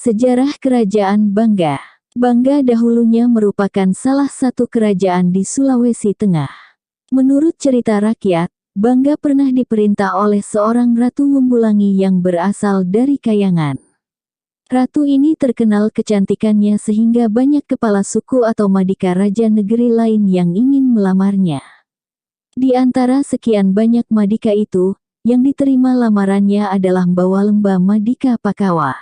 Sejarah Kerajaan Bangga. Bangga dahulunya merupakan salah satu kerajaan di Sulawesi Tengah. Menurut cerita rakyat, Bangga pernah diperintah oleh seorang Ratu Wumbulangi yang berasal dari Kayangan. Ratu ini terkenal kecantikannya sehingga banyak kepala suku atau madika raja negeri lain yang ingin melamarnya. Di antara sekian banyak madika itu, yang diterima lamarannya adalah Mbawalemba Madika Pakawa.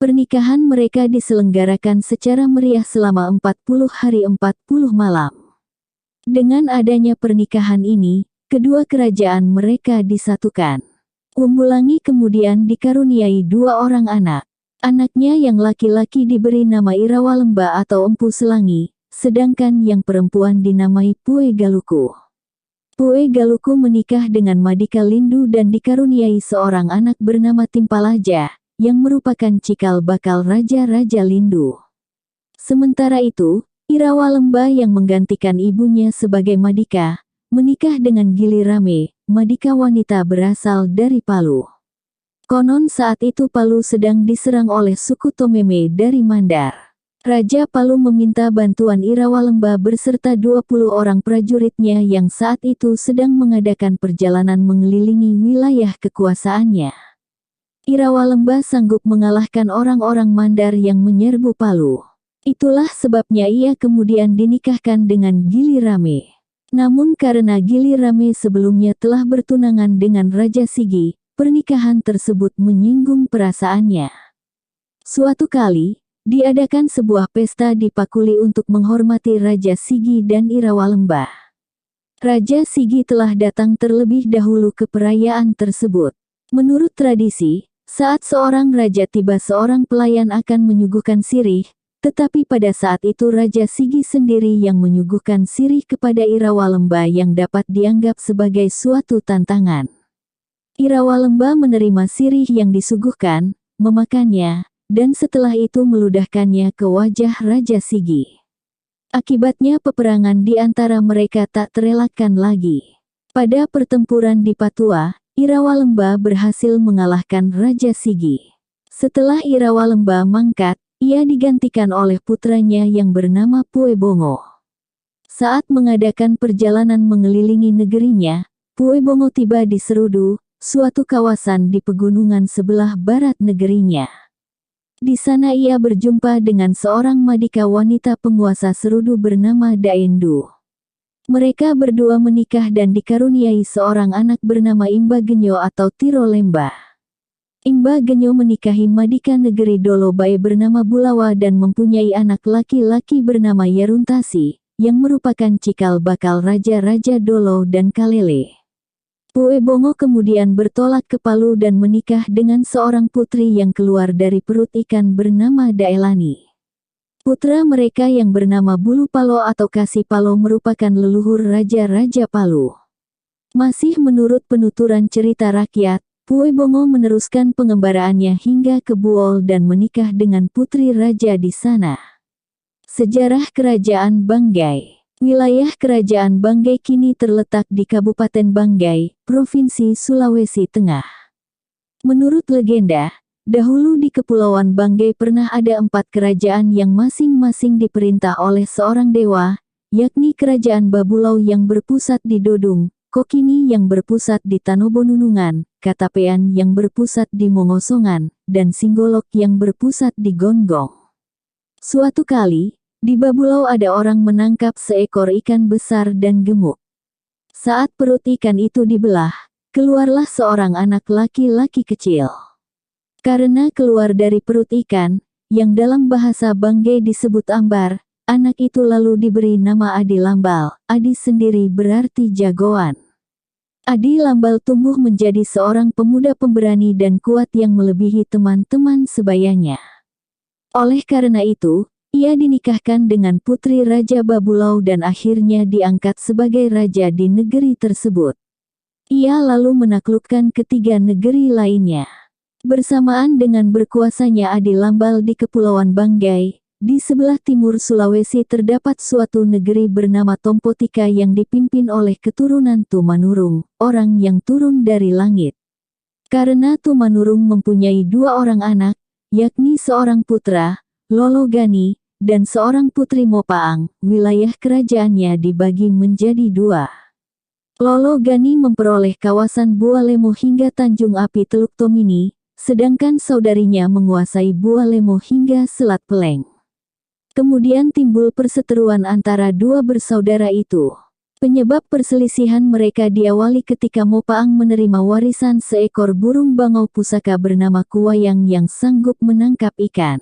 Pernikahan mereka diselenggarakan secara meriah selama 40 hari 40 malam. Dengan adanya pernikahan ini, kedua kerajaan mereka disatukan. Wumbulangi kemudian dikaruniai 2 orang anak. Anaknya yang laki-laki diberi nama Irawalemba atau Empu Selangi, sedangkan yang perempuan dinamai Pue Galuku. Pue Galuku menikah dengan Madika Lindu dan dikaruniai seorang anak bernama Timpalaja, yang merupakan cikal bakal Raja-Raja Lindu. Sementara itu, Irawalemba yang menggantikan ibunya sebagai Madika, menikah dengan Gili Rame, Madika wanita berasal dari Palu. Konon saat itu Palu sedang diserang oleh suku Tomeme dari Mandar. Raja Palu meminta bantuan Irawalemba berserta 20 orang prajuritnya yang saat itu sedang mengadakan perjalanan mengelilingi wilayah kekuasaannya. Irawalemba sanggup mengalahkan orang-orang Mandar yang menyerbu Palu. Itulah sebabnya ia kemudian dinikahkan dengan Gili Rame. Namun karena Gili Rame sebelumnya telah bertunangan dengan Raja Sigi, pernikahan tersebut menyinggung perasaannya. Suatu kali, diadakan sebuah pesta di Pakuli untuk menghormati Raja Sigi dan Irawalemba. Raja Sigi telah datang terlebih dahulu ke perayaan tersebut. Menurut tradisi, saat seorang raja tiba seorang pelayan akan menyuguhkan sirih, tetapi pada saat itu Raja Sigi sendiri yang menyuguhkan sirih kepada Irawalemba yang dapat dianggap sebagai suatu tantangan. Irawalemba menerima sirih yang disuguhkan, memakannya, dan setelah itu meludahkannya ke wajah Raja Sigi. Akibatnya peperangan di antara mereka tak terelakkan lagi. Pada pertempuran di Patua, Irawalemba berhasil mengalahkan Raja Sigi. Setelah Irawalemba mangkat, ia digantikan oleh putranya yang bernama Pue Bongo. Saat mengadakan perjalanan mengelilingi negerinya, Pue Bongo tiba di Serudu, suatu kawasan di pegunungan sebelah barat negerinya. Di sana ia berjumpa dengan seorang madika wanita penguasa Serudu bernama Daendu. Mereka berdua menikah dan dikaruniai seorang anak bernama Imba Genyo atau Tiro Lemba. Imba Genyo menikahi madika negeri Dolobae bernama Bulawa dan mempunyai anak laki-laki bernama Yaruntasi, yang merupakan cikal bakal Raja-Raja Dolo dan Kalele. Pue Bongo kemudian bertolak ke Palu dan menikah dengan seorang putri yang keluar dari perut ikan bernama Daelani. Putra mereka yang bernama Bulu Palo atau Kasih Palo merupakan leluhur Raja-Raja Palu. Masih menurut penuturan cerita rakyat, Pue Bongo meneruskan pengembaraannya hingga ke Buol dan menikah dengan putri raja di sana. Sejarah Kerajaan Banggai. Wilayah Kerajaan Banggai kini terletak di Kabupaten Banggai, Provinsi Sulawesi Tengah. Menurut legenda, dahulu di Kepulauan Banggai pernah ada 4 kerajaan yang masing-masing diperintah oleh seorang dewa, yakni Kerajaan Babulau yang berpusat di Dodung, Kokini yang berpusat di Tanobonunungan, Katapean yang berpusat di Mongosongan, dan Singgolok yang berpusat di Gonggong. Suatu kali, di Babulau ada orang menangkap seekor ikan besar dan gemuk. Saat perut ikan itu dibelah, keluarlah seorang anak laki-laki kecil. Karena keluar dari perut ikan, yang dalam bahasa Banggai disebut ambar, anak itu lalu diberi nama Adi Lambal. Adi sendiri berarti jagoan. Adi Lambal tumbuh menjadi seorang pemuda pemberani dan kuat yang melebihi teman-teman sebayanya. Oleh karena itu, ia dinikahkan dengan putri Raja Babulau dan akhirnya diangkat sebagai raja di negeri tersebut. Ia lalu menaklukkan ketiga negeri lainnya. Bersamaan dengan berkuasanya Adi Lambal di Kepulauan Banggai, di sebelah timur Sulawesi terdapat suatu negeri bernama Tompotika yang dipimpin oleh keturunan Tumanurung, orang yang turun dari langit. Karena Tumanurung mempunyai 2 orang anak, yakni seorang putra, Lologani, dan seorang putri Mopaang. Wilayah kerajaannya dibagi menjadi dua. Lologani memperoleh kawasan Bualemo hingga Tanjung Api Teluk Tomini, sedangkan saudarinya menguasai Bualemo hingga Selat Peleng. Kemudian timbul perseteruan antara dua bersaudara itu. Penyebab perselisihan mereka diawali ketika Mopaang menerima warisan seekor burung bangau pusaka bernama Kuwayang yang sanggup menangkap ikan.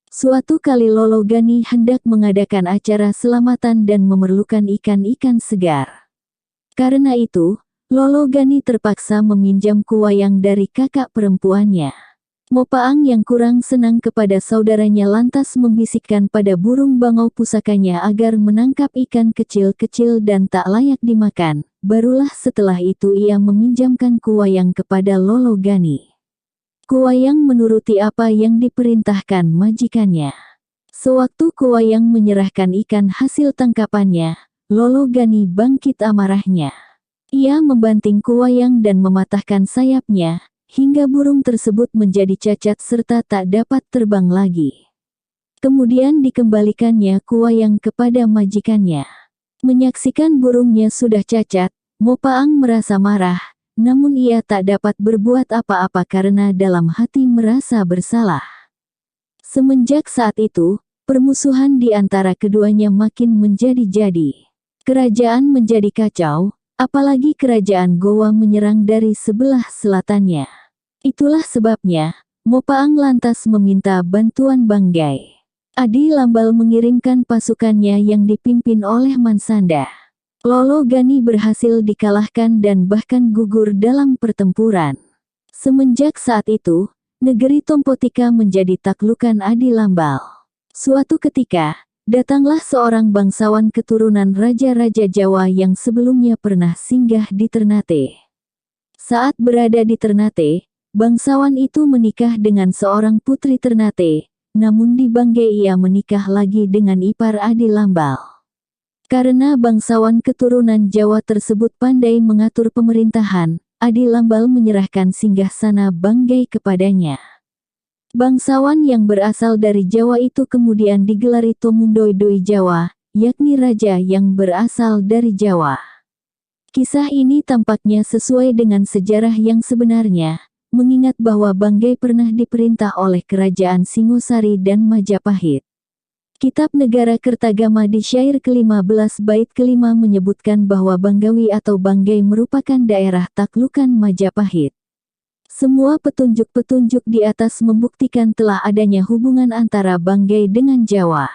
Suatu kali Lologani hendak mengadakan acara selamatan dan memerlukan ikan-ikan segar. Karena itu, Lologani terpaksa meminjam Kuwayang dari kakak perempuannya. Mopaang yang kurang senang kepada saudaranya lantas membisikkan pada burung bangau pusakanya agar menangkap ikan kecil-kecil dan tak layak dimakan. Barulah setelah itu ia meminjamkan Kuwayang kepada Lologani. Kuwayang menuruti apa yang diperintahkan majikannya. Sewaktu Kuwayang menyerahkan ikan hasil tangkapannya, Lologani bangkit amarahnya. Ia membanting Kuwayang dan mematahkan sayapnya, hingga burung tersebut menjadi cacat serta tak dapat terbang lagi. Kemudian dikembalikannya Kuwayang kepada majikannya. Menyaksikan burungnya sudah cacat, Mopaang merasa marah, namun ia tak dapat berbuat apa-apa karena dalam hati merasa bersalah. Semenjak saat itu, permusuhan di antara keduanya makin menjadi-jadi. Kerajaan menjadi kacau, apalagi kerajaan Gowa menyerang dari sebelah selatannya. Itulah sebabnya, Mopaang lantas meminta bantuan Banggai. Adi Lambal mengirimkan pasukannya yang dipimpin oleh Mansanda. Lologani berhasil dikalahkan dan bahkan gugur dalam pertempuran. Semenjak saat itu, negeri Tompotika menjadi taklukan Adi Lambal. Suatu ketika, datanglah seorang bangsawan keturunan raja-raja Jawa yang sebelumnya pernah singgah di Ternate. Saat berada di Ternate, bangsawan itu menikah dengan seorang putri Ternate, namun di Banggai ia menikah lagi dengan ipar Adi Lambal. Karena bangsawan keturunan Jawa tersebut pandai mengatur pemerintahan, Adi Lambal menyerahkan singgasana Banggai kepadanya. Bangsawan yang berasal dari Jawa itu kemudian digelari Tomundoi-doi Jawa, yakni raja yang berasal dari Jawa. Kisah ini tampaknya sesuai dengan sejarah yang sebenarnya, mengingat bahwa Banggai pernah diperintah oleh kerajaan Singosari dan Majapahit. Kitab Negara Kertagama di syair ke-15 bait ke-5 menyebutkan bahwa Banggawi atau Banggai merupakan daerah taklukan Majapahit. Semua petunjuk-petunjuk di atas membuktikan telah adanya hubungan antara Banggai dengan Jawa.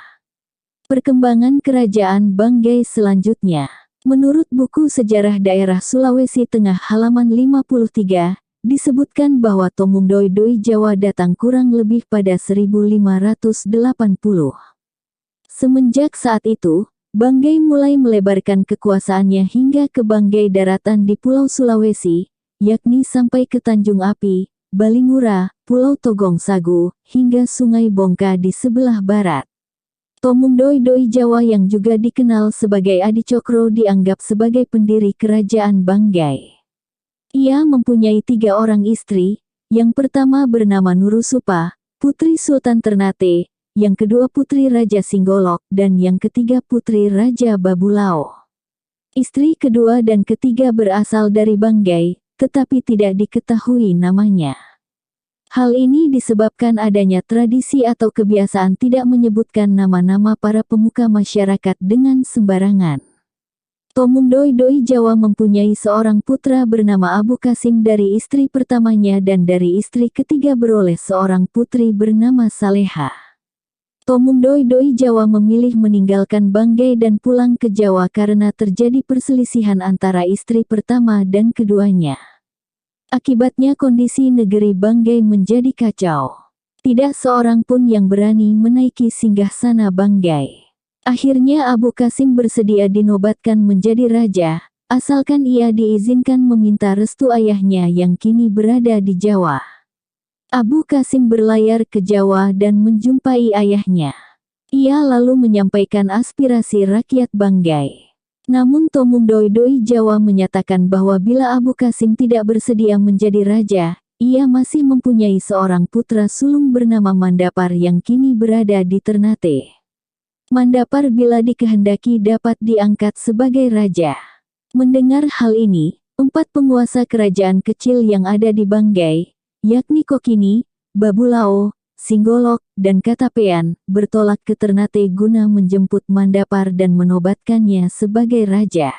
Perkembangan kerajaan Banggai selanjutnya. Menurut buku Sejarah Daerah Sulawesi Tengah halaman 53, disebutkan bahwa Tomundoi-doi Jawa datang kurang lebih pada 1580. Semenjak saat itu, Banggai mulai melebarkan kekuasaannya hingga ke Banggai daratan di Pulau Sulawesi, yakni sampai ke Tanjung Api, Balingura, Pulau Togong Sagu, hingga Sungai Bongka di sebelah barat. Tomundoi-doi Jawa yang juga dikenal sebagai Adi Cokro dianggap sebagai pendiri kerajaan Banggai. Ia mempunyai 3 orang istri, yang pertama bernama Nurusupa, putri Sultan Ternate, yang kedua putri Raja Singgolok, dan yang ketiga putri Raja Babulao. Istri kedua dan ketiga berasal dari Banggai, tetapi tidak diketahui namanya. Hal ini disebabkan adanya tradisi atau kebiasaan tidak menyebutkan nama-nama para pemuka masyarakat dengan sembarangan. Tomundoi-doi Jawa mempunyai seorang putra bernama Abu Kasim dari istri pertamanya dan dari istri ketiga beroleh seorang putri bernama Saleha. Tomundoi-doi Jawa memilih meninggalkan Banggai dan pulang ke Jawa karena terjadi perselisihan antara istri pertama dan keduanya. Akibatnya kondisi negeri Banggai menjadi kacau. Tidak seorang pun yang berani menaiki singgasana Banggai. Akhirnya Abu Kasim bersedia dinobatkan menjadi raja, asalkan ia diizinkan meminta restu ayahnya yang kini berada di Jawa. Abu Kasim berlayar ke Jawa dan menjumpai ayahnya. Ia lalu menyampaikan aspirasi rakyat Banggai. Namun Tomundoi-doi Jawa menyatakan bahwa bila Abu Kasim tidak bersedia menjadi raja, Ia masih mempunyai seorang putra sulung bernama Mandapar yang kini berada di Ternate. Mandapar bila dikehendaki dapat diangkat sebagai raja. Mendengar hal ini, 4 penguasa kerajaan kecil yang ada di Banggai, yakni Kokini, Babulao, Singgolok, dan Katapean, bertolak ke Ternate guna menjemput Mandapar dan menobatkannya sebagai raja.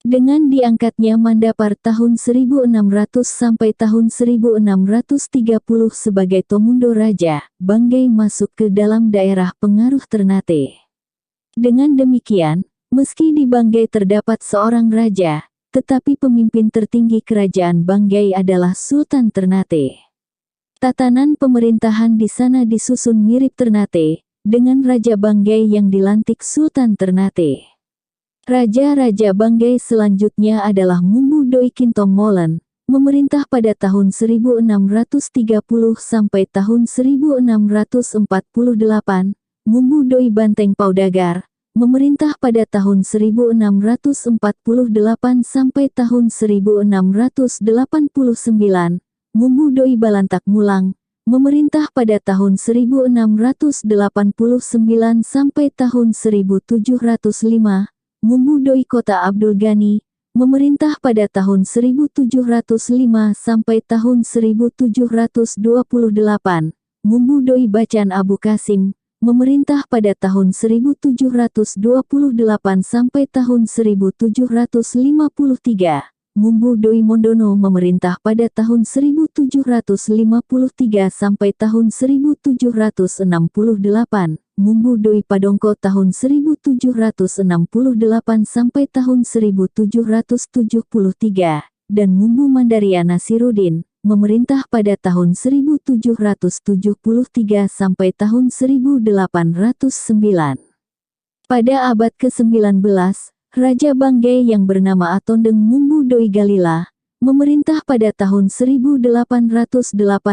Dengan diangkatnya Mandapar tahun 1600 sampai tahun 1630 sebagai Tomundo Raja, Banggai masuk ke dalam daerah pengaruh Ternate. Dengan demikian, meski di Banggai terdapat seorang raja, tetapi pemimpin tertinggi kerajaan Banggai adalah Sultan Ternate. Tatanan pemerintahan di sana disusun mirip Ternate, dengan Raja Banggai yang dilantik Sultan Ternate. Raja-raja Banggai selanjutnya adalah Mumbu Doi Kintong Molen, memerintah pada tahun 1630 sampai tahun 1648, Mumbu Doi Banteng Paudagar, memerintah pada tahun 1648 sampai tahun 1689, Mumbu Doi Balantak Mulang, memerintah pada tahun 1689 sampai tahun 1705, Mumbu Doi Kota Abdul Ghani, memerintah pada tahun 1705 sampai tahun 1728, Mumbu Doi Bacan Abu Kasim, memerintah pada tahun 1728 sampai tahun 1753, Mumbu Doi Mondono memerintah pada tahun 1753 sampai tahun 1768, Mumbu Doi Padongko tahun 1768 sampai tahun 1773, dan Mumbu Mandaria Nasiruddin, memerintah pada tahun 1773 sampai tahun 1809. Pada abad ke-19, Raja Banggai yang bernama Atondeng Mumbu Doi Galila, memerintah pada tahun 1808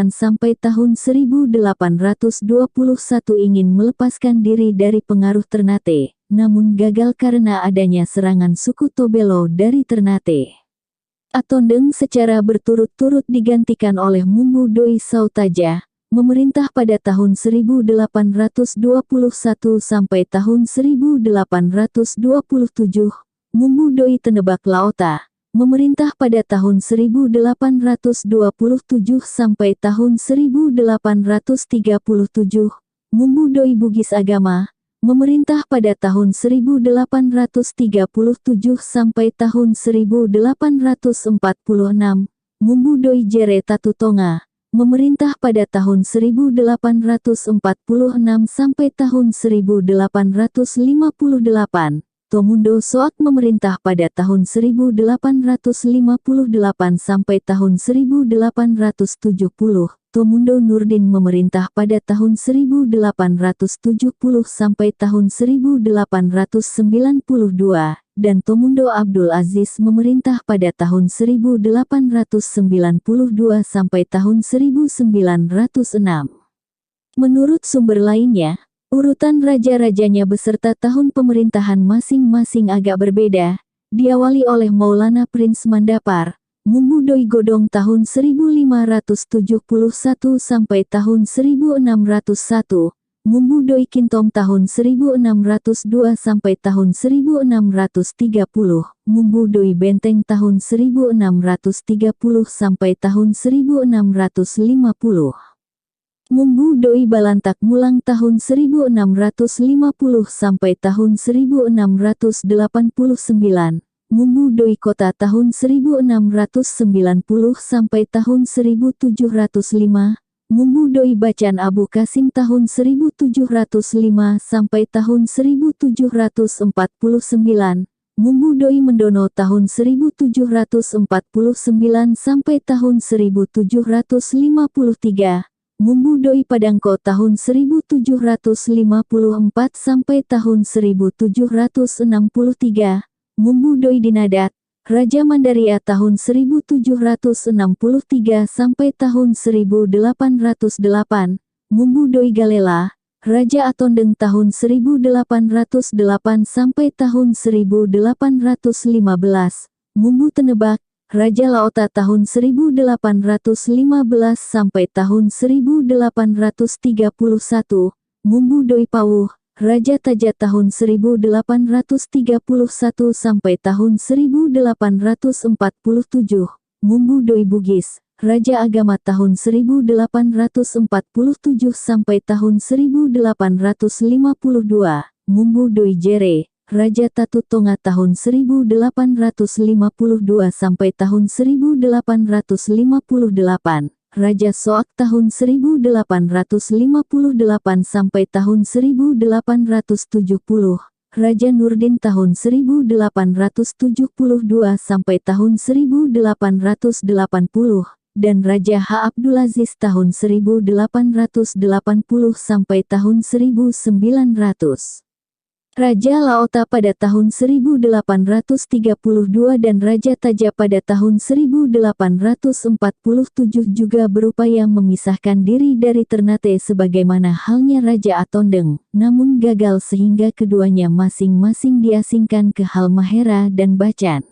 sampai tahun 1821 ingin melepaskan diri dari pengaruh Ternate, namun gagal karena adanya serangan suku Tobelo dari Ternate. Atondeng secara berturut-turut digantikan oleh Mumbu Doi Sautaja, memerintah pada tahun 1821 sampai tahun 1827, Mumbu Doi Tenebak Laota, memerintah pada tahun 1827 sampai tahun 1837, Mumbu Doi Bugis Agama, memerintah pada tahun 1837 sampai tahun 1846, Mumbu Doi Jere Tatutonga, memerintah pada tahun 1846 sampai tahun 1858, Tomundo Soak memerintah pada tahun 1858 sampai tahun 1870, Tomundo Nurdin memerintah pada tahun 1870 sampai tahun 1892, dan Tomundo Abdul Aziz memerintah pada tahun 1892 sampai tahun 1906. Menurut sumber lainnya, urutan raja-rajanya beserta tahun pemerintahan masing-masing agak berbeda, diawali oleh Maulana Prince Mandapar, Mumbu Doi Godong tahun 1571 sampai tahun 1601, Mumbu Doi Kintong tahun 1602 sampai tahun 1630, Mumbu Doi Benteng tahun 1630 sampai tahun 1650. Mumbu Doi Balantak Mulang tahun 1650 sampai tahun 1689, Mumbu Doi Kota tahun 1690 sampai tahun 1705, Mumbu Doi Bacan Abu Kasim tahun 1705 sampai tahun 1749, Mumbu Doi Mendono tahun 1749 sampai tahun 1753, Mumbu Doi Padangko tahun 1754 sampai tahun 1763, Mumbu Doi Dinadat, Raja Mandaria tahun 1763 sampai tahun 1808, Mumbu Doi Galela, Raja Atondeng tahun 1808 sampai tahun 1815, Mumbu Tenebak, Raja Laota tahun 1815 sampai tahun 1831, Mumbu Doi Pawuh, Raja Taja tahun 1831 sampai tahun 1847, Mumbu Doi Bugis, Raja Agama tahun 1847 sampai tahun 1852, Mumbu Doi Jere, Raja Tatu Tonga tahun 1852 sampai tahun 1858, Raja Soak tahun 1858 sampai tahun 1870, Raja Nurdin tahun 1872 sampai tahun 1880, dan Raja H. Abdulaziz tahun 1880 sampai tahun 1900. Raja Laota pada tahun 1832 dan Raja Taja pada tahun 1847 juga berupaya memisahkan diri dari Ternate sebagaimana halnya Raja Atondeng, namun gagal sehingga keduanya masing-masing diasingkan ke Halmahera dan Bacan.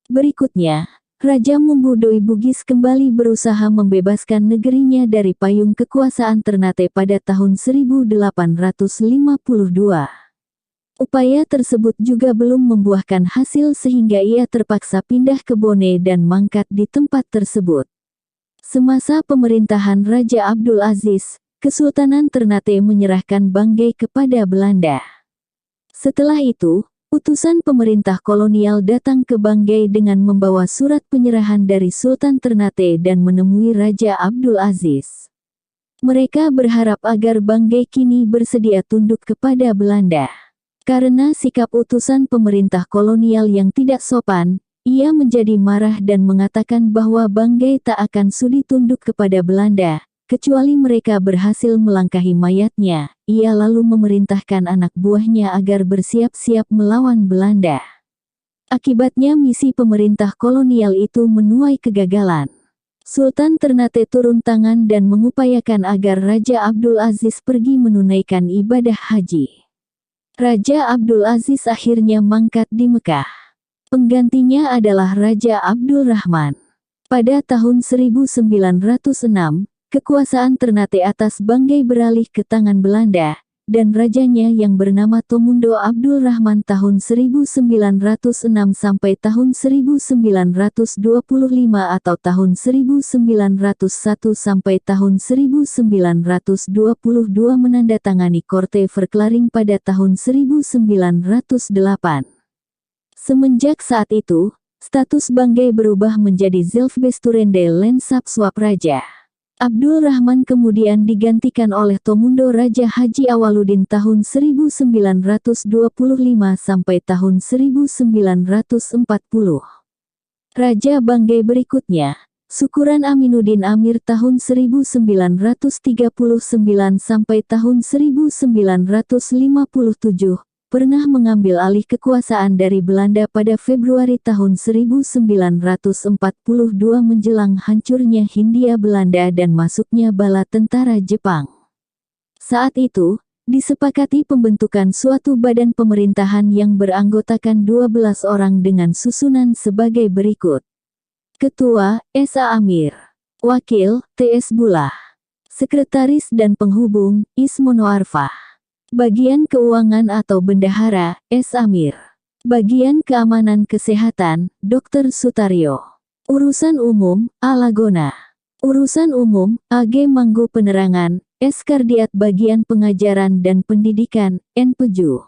Berikutnya, Raja Mumbu Doi Bugis kembali berusaha membebaskan negerinya dari payung kekuasaan Ternate pada tahun 1852. Upaya tersebut juga belum membuahkan hasil sehingga ia terpaksa pindah ke Bone dan mangkat di tempat tersebut. Semasa pemerintahan Raja Abdul Aziz, Kesultanan Ternate menyerahkan Banggai kepada Belanda. Setelah itu, utusan pemerintah kolonial datang ke Banggai dengan membawa surat penyerahan dari Sultan Ternate dan menemui Raja Abdul Aziz. Mereka berharap agar Banggai kini bersedia tunduk kepada Belanda. Karena sikap utusan pemerintah kolonial yang tidak sopan, ia menjadi marah dan mengatakan bahwa Banggai tak akan sudi tunduk kepada Belanda, kecuali mereka berhasil melangkahi mayatnya. Ia lalu memerintahkan anak buahnya agar bersiap-siap melawan Belanda. Akibatnya misi pemerintah kolonial itu menuai kegagalan. Sultan Ternate turun tangan dan mengupayakan agar Raja Abdul Aziz pergi menunaikan ibadah haji. Raja Abdul Aziz akhirnya mangkat di Mekah. Penggantinya adalah Raja Abdul Rahman. Pada tahun 1906, kekuasaan Ternate atas Banggai beralih ke tangan Belanda, dan rajanya yang bernama Tomundo Abdul Rahman tahun 1906 sampai tahun 1925 atau tahun 1901 sampai tahun 1922 menandatangani Korte Verklaring pada tahun 1908. Semenjak saat itu, status Banggai berubah menjadi Zelfbesturende Lensap Swap Raja. Abdul Rahman kemudian digantikan oleh Tomundo Raja Haji Awaludin tahun 1925 sampai tahun 1940. Raja Banggai berikutnya, Syukuran Aminuddin Amir tahun 1939 sampai tahun 1957, pernah mengambil alih kekuasaan dari Belanda pada Februari tahun 1942 menjelang hancurnya Hindia Belanda dan masuknya bala tentara Jepang. Saat itu, disepakati pembentukan suatu badan pemerintahan yang beranggotakan 12 orang dengan susunan sebagai berikut. Ketua, S.A. Amir. Wakil, T.S. Bulah. Sekretaris dan penghubung, Ismono Arfah. Bagian keuangan atau bendahara, S. Amir. Bagian keamanan kesehatan, Dr. Sutaryo. Urusan umum, A. Lagona. Urusan umum, A.G. Manggu Penerangan, S. Kardiat. Bagian pengajaran dan pendidikan, N. Peju.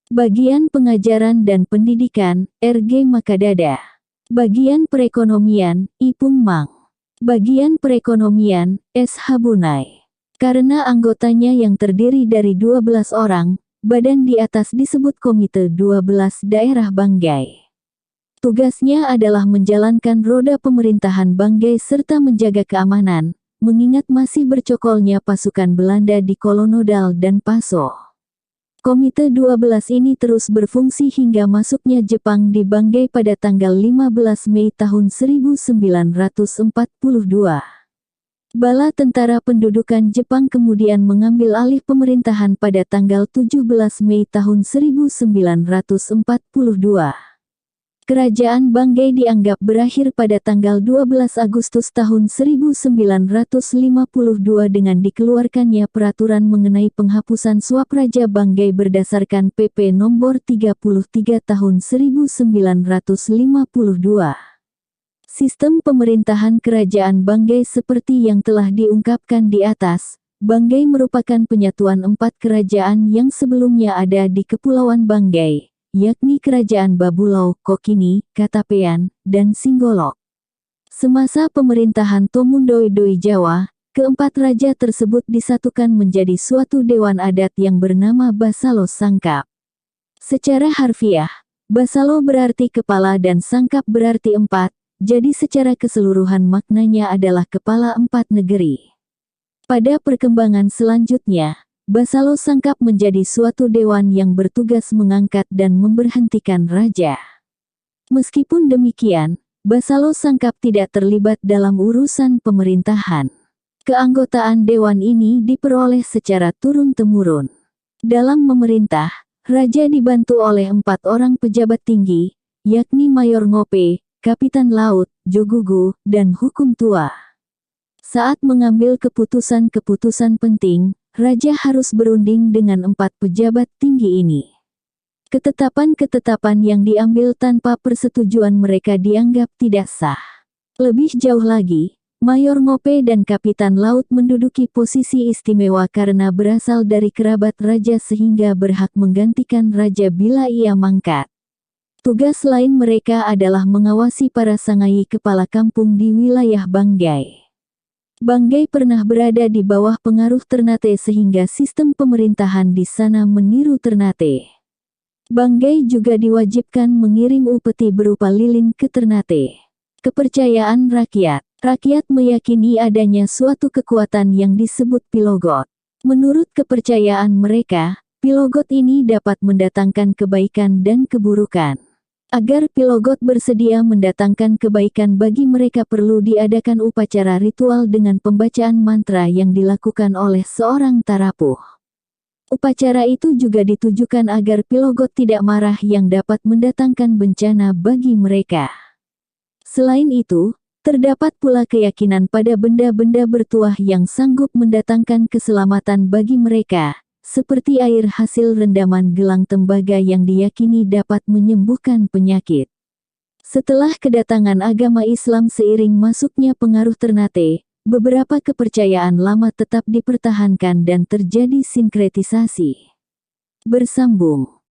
Bagian pengajaran dan pendidikan, R.G. Makadada. Bagian perekonomian, Ipung Mang. Bagian perekonomian, S. Habunai. Karena anggotanya yang terdiri dari 12 orang, badan di atas disebut Komite 12 Daerah Banggai. Tugasnya adalah menjalankan roda pemerintahan Banggai serta menjaga keamanan, mengingat masih bercokolnya pasukan Belanda di Kolonodal dan Paso. Komite 12 ini terus berfungsi hingga masuknya Jepang di Banggai pada tanggal 15 Mei tahun 1942. Bala tentara pendudukan Jepang kemudian mengambil alih pemerintahan pada tanggal 17 Mei tahun 1942. Kerajaan Banggai dianggap berakhir pada tanggal 12 Agustus tahun 1952 dengan dikeluarkannya peraturan mengenai penghapusan suap Raja Banggai berdasarkan PP Nomor 33 Tahun 1952. Sistem pemerintahan Kerajaan Banggai seperti yang telah diungkapkan di atas, Banggai merupakan penyatuan 4 kerajaan yang sebelumnya ada di Kepulauan Banggai, yakni Kerajaan Babulau, Kokini, Katapean, dan Singgolok. Semasa pemerintahan Tomundoi Jawa, keempat raja tersebut disatukan menjadi suatu dewan adat yang bernama Basalo Sangkap. Secara harfiah, Basalo berarti kepala dan Sangkap berarti 4, jadi secara keseluruhan maknanya adalah kepala 4 negeri. Pada perkembangan selanjutnya, Basalo Sangkap menjadi suatu dewan yang bertugas mengangkat dan memberhentikan raja. Meskipun demikian, Basalo Sangkap tidak terlibat dalam urusan pemerintahan. Keanggotaan dewan ini diperoleh secara turun-temurun. Dalam memerintah, raja dibantu oleh 4 orang pejabat tinggi, yakni Mayor Ngope, Kapitan Laut, Jogugu, dan Hukum Tua. Saat mengambil keputusan-keputusan penting, raja harus berunding dengan 4 pejabat tinggi ini. Ketetapan-ketetapan yang diambil tanpa persetujuan mereka dianggap tidak sah. Lebih jauh lagi, Mayor Ngope dan Kapitan Laut menduduki posisi istimewa karena berasal dari kerabat raja sehingga berhak menggantikan raja bila ia mangkat. Tugas lain mereka adalah mengawasi para sangai kepala kampung di wilayah Banggai. Banggai pernah berada di bawah pengaruh Ternate sehingga sistem pemerintahan di sana meniru Ternate. Banggai juga diwajibkan mengirim upeti berupa lilin ke Ternate. Kepercayaan rakyat. Rakyat meyakini adanya suatu kekuatan yang disebut Pilogot. Menurut kepercayaan mereka, Pilogot ini dapat mendatangkan kebaikan dan keburukan. Agar Pilogot bersedia mendatangkan kebaikan bagi mereka perlu diadakan upacara ritual dengan pembacaan mantra yang dilakukan oleh seorang tarapuh. Upacara itu juga ditujukan agar Pilogot tidak marah yang dapat mendatangkan bencana bagi mereka. Selain itu, terdapat pula keyakinan pada benda-benda bertuah yang sanggup mendatangkan keselamatan bagi mereka, seperti air hasil rendaman gelang tembaga yang diyakini dapat menyembuhkan penyakit. Setelah kedatangan agama Islam seiring masuknya pengaruh Ternate, beberapa kepercayaan lama tetap dipertahankan dan terjadi sinkretisasi. Bersambung.